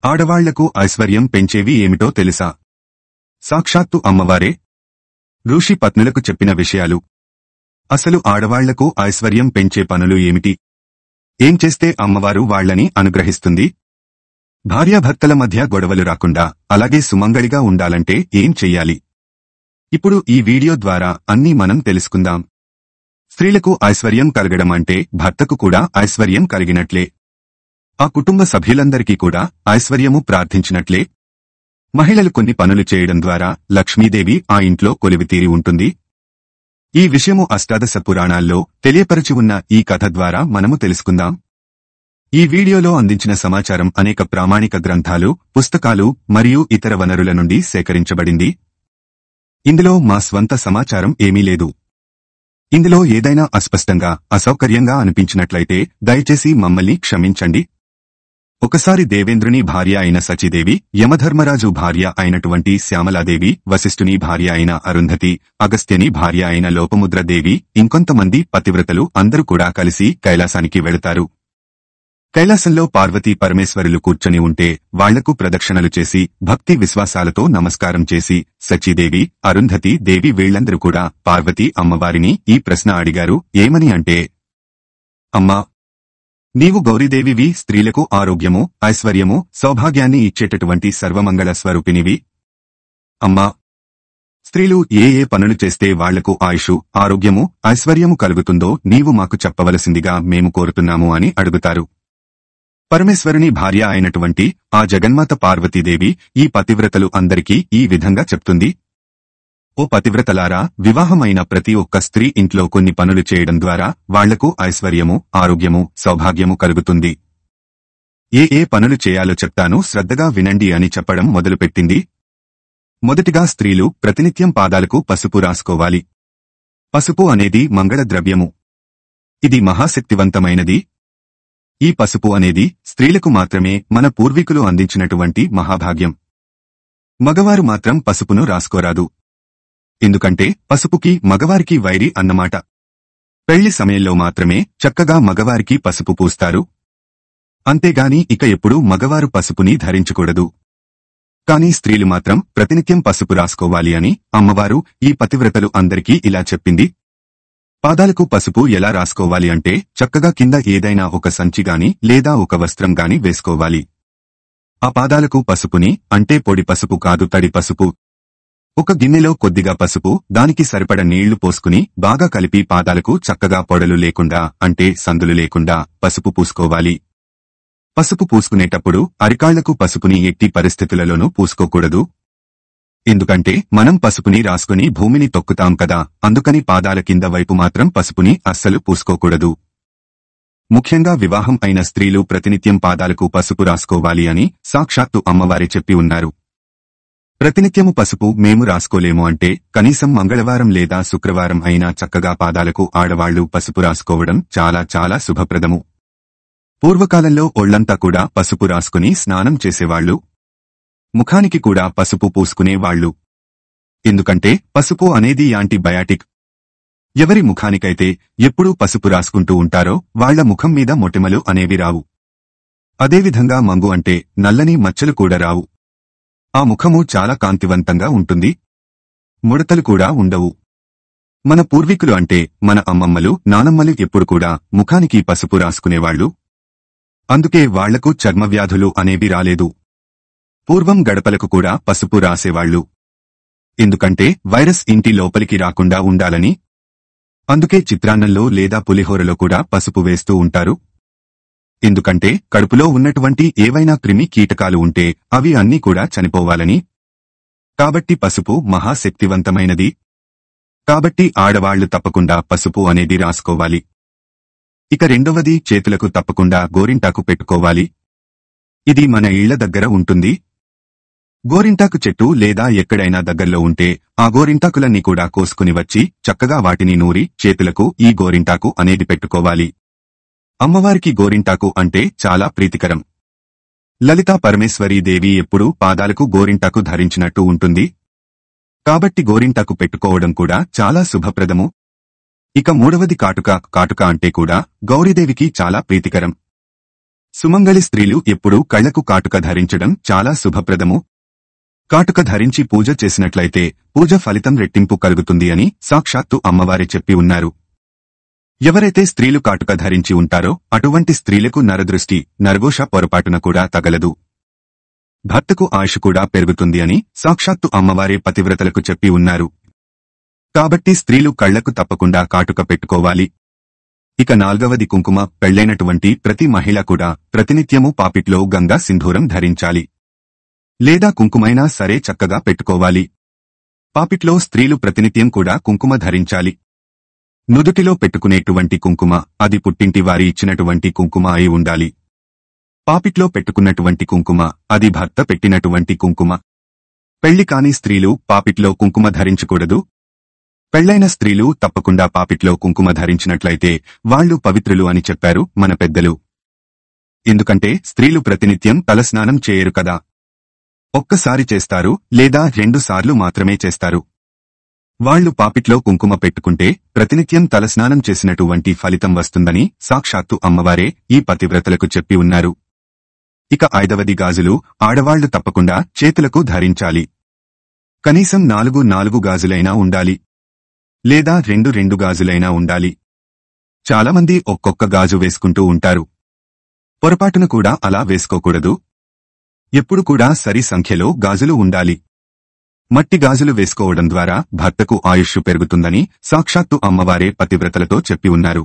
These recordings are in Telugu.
ఆడవాళ్లకు ఐశ్వర్యం పెంచేవి ఏమిటో తెలుసా? సాక్షాత్తు అమ్మవారే ఋషి పత్నులకు చెప్పిన విషయాలు. అసలు ఆడవాళ్లకు ఐశ్వర్యం పెంచే పనులు ఏమిటి? ఏం చేస్తే అమ్మవారు వాళ్లని అనుగ్రహిస్తుంది? భార్యాభర్తల మధ్య గొడవలు రాకుండా, అలాగే సుమంగళిగా ఉండాలంటే ఏం చెయ్యాలి? ఇప్పుడు ఈ వీడియో ద్వారా అన్నీ మనం తెలుసుకుందాం. స్త్రీలకు ఐశ్వర్యం కలగడం అంటే భర్తకు కూడా ఐశ్వర్యం కలిగినట్లే. ఆ కుటుంబ సభ్యులందరికీ కూడా ఐశ్వర్యము ప్రార్థించినట్లే. మహిళలు కొన్ని పనులు చేయడం ద్వారా లక్ష్మీదేవి ఆ ఇంట్లో కొలువితీరి ఉంటుంది. ఈ విషయము అష్టాదశ పురాణాల్లో తెలియపరచి ఉన్న ఈ కథ ద్వారా మనము తెలుసుకుందాం. ఈ వీడియోలో అందించిన సమాచారం అనేక ప్రామాణిక గ్రంథాలు, పుస్తకాలు మరియు ఇతర వనరుల నుండి సేకరించబడింది. ఇందులో మా స్వంత సమాచారం ఏమీ లేదు. ఇందులో ఏదైనా అస్పష్టంగా, అసౌకర్యంగా అనిపించినట్లయితే దయచేసి మమ్మల్ని క్షమించండి. ఒకసారి దేవేంద్రుని భార్య అయిన సచీదేవి, యమధర్మరాజు భార్య అయినటువంటి శ్యామలాదేవి, వశిష్ఠుని భార్య అయిన అరుంధతి, అగస్త్యని భార్య అయిన లోపముద్రదేవి, ఇంకొంతమంది పతివ్రతలు అందరూ కూడా కలిసి కైలాసానికి వెళతారు. కైలాసంలో పార్వతీ పరమేశ్వరులు కూర్చొని ఉంటే వాళ్లకు ప్రదక్షిణలు చేసి, భక్తి విశ్వాసాలతో నమస్కారం చేసి, సచీదేవి, అరుంధతి దేవి వీళ్లందరూ కూడా పార్వతీ అమ్మవారిని ఈ ప్రశ్న అడిగారు. ఏమని అంటే, అమ్మా, నీవు గౌరీదేవివి, స్త్రీలకు ఆరోగ్యము, ఐశ్వర్యము, సౌభాగ్యాన్ని ఇచ్చేటటువంటి సర్వమంగళ స్వరూపినివి. అమ్మా, స్త్రీలు ఏ ఏ పనులు చేస్తే వాళ్లకు ఆయుషు, ఆరోగ్యము, ఐశ్వర్యము కలుగుతుందో నీవు మాకు చెప్పవలసిందిగా మేము కోరుతున్నాము అని అడుగుతారు. పరమేశ్వరుని భార్య అయినటువంటి ఆ జగన్మాత పార్వతీదేవి ఈ పతివ్రతలు అందరికీ ఈ విధంగా చెప్తుంది. ఓ పతివ్రతలారా, వివాహమైన ప్రతి ఒక్క స్త్రీ ఇంట్లో కొన్ని పనులు చేయడం ద్వారా వాళ్లకు ఐశ్వర్యము, ఆరోగ్యము, సౌభాగ్యము కలుగుతుంది. ఏ ఏ పనులు చేయాలో చెప్తాను, శ్రద్ధగా వినండి అని చెప్పడం మొదలుపెట్టింది. మొదటిగా స్త్రీలు ప్రతినిత్యం పాదాలకు పసుపు రాసుకోవాలి. పసుపు అనేది మంగళ ద్రవ్యము. ఇది మహాశక్తివంతమైనది. ఈ పసుపు అనేది స్త్రీలకు మాత్రమే మన పూర్వీకులు అందించినటువంటి మహాభాగ్యం. మగవారు మాత్రం పసుపును రాసుకోరాదు. ఎందుకంటే పసుపుకి మగవారికి వైరి అన్నమాట. పెళ్లి సమయంలో మాత్రమే చక్కగా మగవారికి పసుపు పూస్తారు. అంతేగాని ఇక ఎప్పుడూ మగవారు పసుపుని ధరించకూడదు. కాని స్త్రీలు మాత్రం ప్రతినిత్యం పసుపు రాసుకోవాలి అని అమ్మవారు ఈ పతివ్రతలు అందరికీ ఇలా చెప్పింది. పాదాలకు పసుపు ఎలా రాసుకోవాలి అంటే, చక్కగా కింద ఏదైనా ఒక సంచిగాని లేదా ఒక వస్త్రం గాని వేసుకోవాలి. ఆ పాదాలకు పసుపుని, అంటే పొడి పసుపు కాదు, తడి పసుపు, ఒక గిన్నెలో కొద్దిగా పసుపు, దానికి సరిపడ నీళ్లు పోసుకుని బాగా కలిపి పాదాలకు చక్కగా పొడలు లేకుండా, అంటే సందులు లేకుండా పసుపు పూసుకోవాలి. పసుపు పూసుకునేటప్పుడు అరికాళ్లకు పసుపుని ఎట్టి పరిస్థితులలోనూ పూసుకోకూడదు. ఎందుకంటే మనం పసుపుని రాసుకుని భూమిని తొక్కుతాం కదా, అందుకని పాదాల కింద వైపు మాత్రం పసుపుని అస్సలు పూసుకోకూడదు. ముఖ్యంగా వివాహం అయిన స్త్రీలు ప్రతినిత్యం పాదాలకు పసుపు రాసుకోవాలి అని సాక్షాత్తు అమ్మవారే చెప్పి ఉన్నారు. ప్రతినిత్యము పసుపు మేము రాసుకోలేము అంటే కనీసం మంగళవారం లేదా శుక్రవారం అయినా చక్కగా పాదాలకు ఆడవాళ్లు పసుపు రాసుకోవడం చాలా చాలా శుభప్రదము. పూర్వకాలంలో ఒళ్లంతా కూడా పసుపు రాసుకుని స్నానం చేసేవాళ్లు. ముఖానికి కూడా పసుపు పూసుకునేవాళ్లు. ఎందుకంటే పసుపు అనేది యాంటీబయాటిక్. ఎవరి ముఖానికైతే ఎప్పుడూ పసుపు రాసుకుంటూ ఉంటారో వాళ్ల ముఖం మీద మొటిమలు అనేవి రావు. అదేవిధంగా మంగు అంటే నల్లని మచ్చలు కూడా రావు. ఆ ముఖము చాలా కాంతివంతంగా ఉంటుంది. ముడతలు కూడా ఉండవు. మన పూర్వీకులు అంటే మన అమ్మమ్మలు, నానమ్మలు ఎప్పుడు కూడా ముఖానికి పసుపు రాసుకునేవాళ్లు. అందుకే వాళ్లకు చర్మవ్యాధులు అనేవి రాలేదు. పూర్వం గడపలకు కూడా పసుపు రాసేవాళ్లు. ఎందుకంటే వైరస్ ఇంటి లోపలికి రాకుండా ఉండాలని. అందుకే చిత్రాన్నంలో లేదా పులిహోరలో కూడా పసుపు వేస్తూ ఉంటారు. ఎందుకంటే కడుపులో ఉన్నటువంటి ఏవైనా క్రిమి కీటకాలు ఉంటే అవి అన్నీ కూడా చనిపోవాలని. కాబట్టి పసుపు మహాశక్తివంతమైనది. కాబట్టి ఆడవాళ్లు తప్పకుండా పసుపు అనేది రాసుకోవాలి. ఇక రెండవది, చేతులకు తప్పకుండా గోరింటాకు పెట్టుకోవాలి. ఇది మన ఇళ్ల దగ్గర ఉంటుంది. గోరింటాకు చెట్టు లేదా ఎక్కడైనా దగ్గర్లో ఉంటే ఆ గోరింటాకులన్నీ కూడా కోసుకుని వచ్చి చక్కగా వాటిని నూరి చేతులకు ఈ గోరింటాకు అనేది పెట్టుకోవాలి. అమ్మవారికి గోరింటాకు అంటే చాలా ప్రీతికరం. లలితా పరమేశ్వరీ దేవి ఎప్పుడూ పాదాలకు గోరింటాకు ధరించినట్టు ఉంటుంది. కాబట్టి గోరింటాకు పెట్టుకోవడం కూడా చాలా శుభప్రదము. ఇక మూడవది కాటుక. కాటుక అంటే కూడా గౌరీదేవికి చాలా ప్రీతికరం. సుమంగళి స్త్రీలు ఎప్పుడూ కళ్లకు కాటుక ధరించడం చాలా శుభప్రదము. కాటుక ధరించి పూజ చేసినట్లయితే పూజ ఫలితం రెట్టింపు కలుగుతుంది అని సాక్షాత్తు అమ్మవారే చెప్పి ఉన్నారు. ఎవరైతే స్త్రీలు కాటుక ధరించి ఉంటారో అటువంటి స్త్రీలకు నరదృష్టి, నరఘోష పొరపాటున కూడా తగలదు. భర్తకు ఆయుష్ కూడా పెరుగుతుంది అని సాక్షాత్తు అమ్మవారే పతివ్రతలకు చెప్పి ఉన్నారు. కాబట్టి స్త్రీలు కళ్లకు తప్పకుండా కాటుక పెట్టుకోవాలి. ఇక 4వది కుంకుమ. పెళ్లైనటువంటి ప్రతి మహిళ కూడా ప్రతినిత్యము పాపిట్లో గంగా సింధూరం ధరించాలి. లేదా కుంకుమైనా సరే చక్కగా పెట్టుకోవాలి. పాపిట్లో స్త్రీలు ప్రతినిత్యం కూడా కుంకుమ ధరించాలి. నుదుటిలో పెట్టుకునేటువంటి కుంకుమ అది పుట్టింటి వారి ఇచ్చినటువంటి కుంకుమ అయి ఉండాలి. పాపిట్లో పెట్టుకున్నటువంటి కుంకుమ అది భర్త పెట్టినటువంటి కుంకుమ. పెళ్లి కాని స్త్రీలు పాపిట్లో కుంకుమ ధరించకూడదు. పెళ్లైన స్త్రీలు తప్పకుండా పాపిట్లో కుంకుమ ధరించినట్లయితే వాళ్లు పవిత్రులు అని చెప్పారు మన పెద్దలు. ఎందుకంటే స్త్రీలు ప్రతినిత్యం తలస్నానం చేయరు కదా. ఒక్కసారి చేస్తారు లేదా 2 సార్లు మాత్రమే చేస్తారు. వాళ్లు పాపిట్లో కుంకుమ పెట్టుకుంటే ప్రతినిత్యం తలస్నానం చేసినటువంటి ఫలితం వస్తుందని సాక్షాత్తు అమ్మవారే ఈ పతివ్రతలకు చెప్పి ఉన్నారు. ఇక 5వది గాజులు. ఆడవాళ్లు తప్పకుండా చేతులకు ధరించాలి. కనీసం 4 గాజులైనా ఉండాలి. లేదా 2 గాజులైనా ఉండాలి. చాలామంది ఒక్కొక్క గాజు వేసుకుంటూ ఉంటారు. పొరపాటున కూడా అలా వేసుకోకూడదు. ఎప్పుడు కూడా సరి సంఖ్యలో గాజులు ఉండాలి. మట్టి గాజులు వేసుకోవడం ద్వారా భర్తకు ఆయుష్ పెరుగుతుందని సాక్షాత్తు అమ్మవారే పతివ్రతలతో చెప్పి ఉన్నారు.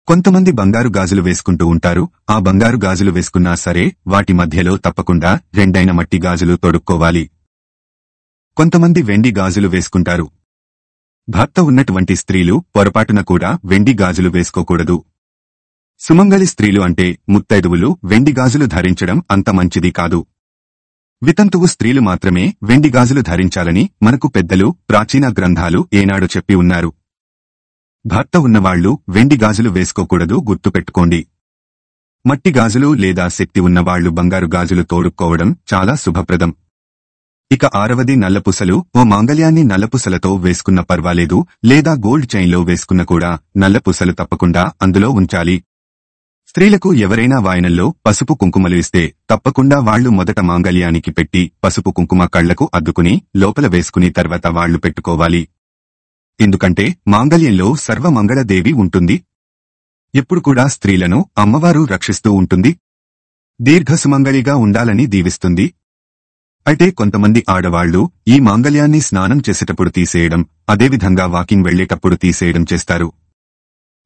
కొంతమంది బంగారు గాజులు వేసుకుంటూ ఉంటారు. ఆ బంగారు గాజులు వేసుకున్నా సరే వాటి మధ్యలో తప్పకుండా 2 మట్టి గాజులు తొడుక్కోవాలి. కొంతమంది వెండి గాజులు వేసుకుంటారు. భర్త ఉన్నటువంటి స్త్రీలు పొరపాటున కూడా వెండి గాజులు వేసుకోకూడదు. సుమంగళి స్త్రీలు అంటే ముత్తైదువులు వెండి గాజులు ధరించడం అంత మంచిది కాదు. వితంతువు స్త్రీలు మాత్రమే వెండి గాజులు ధరించాలని మనకు పెద్దలు ప్రాచీన గ్రంథాలు ఏనాడు చెప్పి ఉన్నారు. భర్త ఉన్నవాళ్లు వెండి గాజులు వేసుకోకూడదు, గుర్తుపెట్టుకోండి. మట్టి గాజులు లేదా శక్తి ఉన్నవాళ్లు బంగారు గాజులు తోడుక్కోవడం చాలా శుభప్రదం. ఇక 6వది నల్లపూసలు. ఓ మాంగళ్యాన్ని నల్లపూసలతో వేసుకున్న పర్వాలేదు, లేదా గోల్డ్ చైన్లో వేసుకున్న కూడా నల్లపూసలు తప్పకుండా అందులో ఉంచాలి. స్త్రీలకు ఎవరైనా వాయనంలో పసుపు కుంకుమలు ఇస్తే తప్పకుండా వాళ్లు మొదట మాంగళ్యానికి పెట్టి పసుపు కుంకుమ కళ్లకు అద్దుకుని లోపల వేసుకుని తర్వాత వాళ్లు పెట్టుకోవాలి. ఎందుకంటే మాంగళ్యంలో సర్వమంగళదేవి ఉంటుంది. ఎప్పుడు కూడా స్త్రీలను అమ్మవారు రక్షిస్తూ ఉంటుంది. దీర్ఘసుమంగళిగా ఉండాలని దీవిస్తుంది. అయితే కొంతమంది ఆడవాళ్లు ఈ మాంగళ్యాన్ని స్నానం చేసేటప్పుడు తీసేయడం, అదేవిధంగా వాకింగ్ వెళ్లేటప్పుడు తీసేయడం చేస్తారు.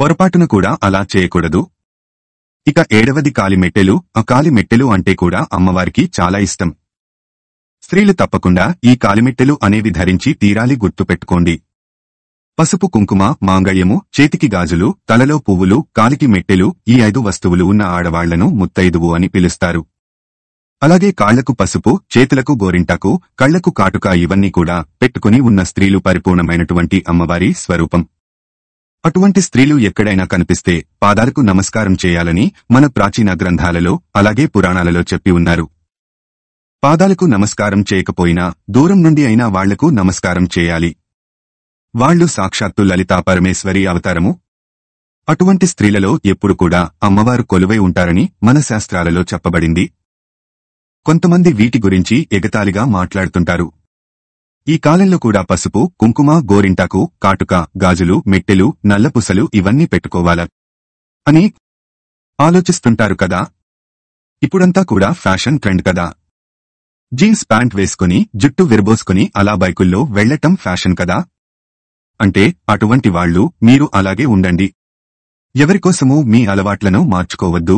పొరపాటున కూడా అలా చేయకూడదు. ఇక 7వది కాలిమెట్టెలు. ఆ కాలిమెట్టెలు అంటే కూడా అమ్మవారికి చాలా ఇష్టం. స్త్రీలు తప్పకుండా ఈ కాలిమెట్టెలు అనేవి ధరించి తీరాలి, గుర్తుపెట్టుకోండి. పసుపు కుంకుమ, మాంగళ్యము, చేతికి గాజులు, తలలో పువ్వులు, కాలికి మెట్టెలు, ఈ 5 వస్తువులు ఉన్న ఆడవాళ్లను ముత్తైదువు అని పిలుస్తారు. అలాగే కాళ్లకు పసుపు, చేతులకు గోరింటాకు, కళ్లకు కాటుక ఇవన్నీ కూడా పెట్టుకుని ఉన్న స్త్రీలు పరిపూర్ణమైనటువంటి అమ్మవారి స్వరూపం. అటువంటి స్త్రీలు ఎక్కడైనా కనిపిస్తే పాదాలకు నమస్కారం చేయాలని మన ప్రాచీన గ్రంథాలలో అలాగే పురాణాలలో చెప్పి ఉన్నారు. పాదాలకు నమస్కారం చేయకపోయినా దూరం నుండి అయినా వాళ్లకు నమస్కారం చేయాలి. వాళ్లు సాక్షాత్తు లలితా పరమేశ్వరి అవతారము. అటువంటి స్త్రీలలో ఎప్పుడు కూడా అమ్మవారు కొలువై ఉంటారని మన శాస్త్రాలలో చెప్పబడింది. కొంతమంది వీటి గురించి ఎగతాళిగా మాట్లాడుతుంటారు. ఈ కాలంలో కూడా పసుపు, కుంకుమ, గోరింటాకు, కాటుక, గాజులు, మెట్టెలు, నల్లపూసలు ఇవన్నీ పెట్టుకోవాలా అని ఆలోచిస్తుంటారు కదా. ఇప్పుడంతా కూడా ఫ్యాషన్ ట్రెండ్ కదా. జీన్స్ ప్యాంట్ వేసుకుని జుట్టు విరబోసుకుని అలా బైకుల్లో వెళ్లటం ఫ్యాషన్ కదా. అంటే అటువంటి వాళ్లు మీరు అలాగే ఉండండి. ఎవరికోసమూ మీ అలవాట్లను మార్చుకోవద్దు.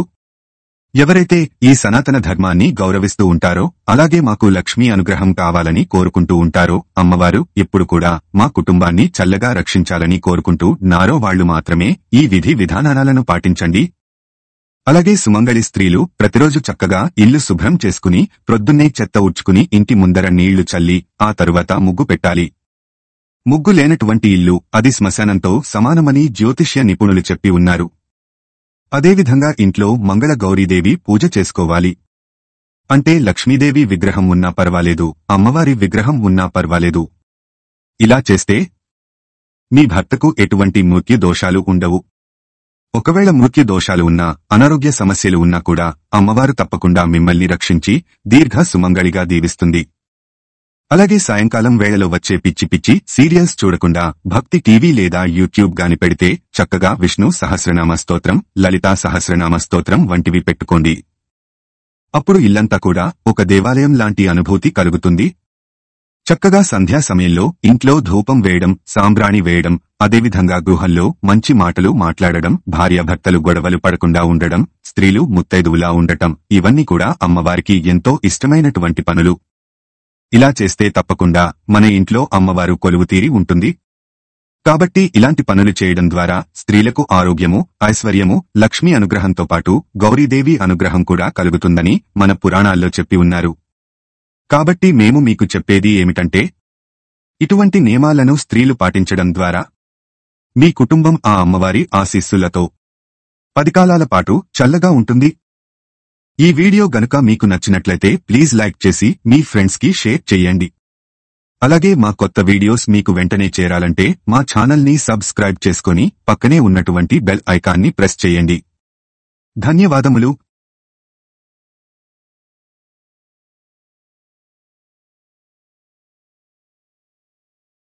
ఎవరైతే ఈ సనాతన ధర్మాన్ని గౌరవిస్తూ ఉంటారో, అలాగే మాకు లక్ష్మీ అనుగ్రహం కావాలని కోరుకుంటూ ఉంటారో, అమ్మవారు ఎప్పుడు కూడా మా కుటుంబాన్ని చల్లగా రక్షించాలని కోరుకుంటూ నారో వాళ్లు మాత్రమే ఈ విధి విధానాలను పాటించండి. అలాగే సుమంగళి స్త్రీలు ప్రతిరోజు చక్కగా ఇల్లు శుభ్రం చేసుకుని ప్రొద్దున్నే చెత్త ఉడ్చుకుని ఇంటి ముందర నీళ్లు చల్లి ఆ తరువాత ముగ్గు పెట్టాలి. ముగ్గు లేనటువంటి ఇల్లు అది శ్మశానంతో సమానమని జ్యోతిష్య నిపుణులు చెప్పి ఉన్నారు. అదేవిధంగా ఇంట్లో మంగళ గౌరీదేవి పూజ చేసుకోవాలి. అంటే లక్ష్మీదేవి విగ్రహం ఉన్నా పర్వాలేదు, అమ్మవారి విగ్రహం ఉన్నా పర్వాలేదు. ఇలా చేస్తే మీ భర్తకు ఎటువంటి మృత్యు దోషాలు ఉండవు. ఒకవేళ మృత్యు దోషాలు ఉన్నా, అనారోగ్య సమస్యలు ఉన్నా కూడా అమ్మవారు తప్పకుండా మిమ్మల్ని రక్షించి దీర్ఘ సుమంగళిగా దీవిస్తుంది. అలాగే సాయంకాలం వేళలో వచ్చే పిచ్చి పిచ్చి సీరియల్స్ చూడకుండా భక్తి టీవీ లేదా యూట్యూబ్ గాని పెడితే చక్కగా విష్ణు సహస్రనామ స్తోత్రం, లలితా సహస్రనామ స్తోత్రం వంటివి పెట్టుకోండి. అప్పుడు ఇల్లంతా కూడా ఒక దేవాలయం లాంటి అనుభూతి కలుగుతుంది. చక్కగా సంధ్యా సమయంలో ఇంట్లో ధూపం వేయడం, సాంబ్రాణి వేయడం, అదేవిధంగా గృహంలో మంచి మాటలు మాట్లాడడం, భార్యాభర్తలు గొడవలు పడకుండా ఉండడం, స్త్రీలు ముత్తైదువులా ఉండటం, ఇవన్నీ కూడా అమ్మవారికి ఎంతో ఇష్టమైనటువంటి పనులు. ఇలా చేస్తే తప్పకుండా మన ఇంట్లో అమ్మవారు కొలువుతీరి ఉంటుంది. కాబట్టి ఇలాంటి పనులు చేయడం ద్వారా స్త్రీలకు ఆరోగ్యము, ఐశ్వర్యము, లక్ష్మీ అనుగ్రహంతో పాటు గౌరీదేవి అనుగ్రహం కూడా కలుగుతుందని మన పురాణాల్లో చెప్పి ఉన్నారు. కాబట్టి మేము మీకు చెప్పేది ఏమిటంటే, ఇటువంటి నియమాలను స్త్రీలు పాటించడం ద్వారా మీ కుటుంబం ఆ అమ్మవారి ఆశీస్సులతో 10 కాలాల పాటు చల్లగా ఉంటుంది. ఈ వీడియో గనుక మీకు నచ్చినట్లయితే ప్లీజ్ లైక్ చేసి మీ ఫ్రెండ్స్ కి షేర్ చేయండి. అలాగే మా కొత్త వీడియోస్ మీకు వెంటనే చేరాలంటే మా ఛానల్ని సబ్స్క్రైబ్ చేసుకొని పక్కనే ఉన్నటువంటి బెల్ ఐకాన్ని ప్రెస్ చేయండి. ధన్యవాదములు.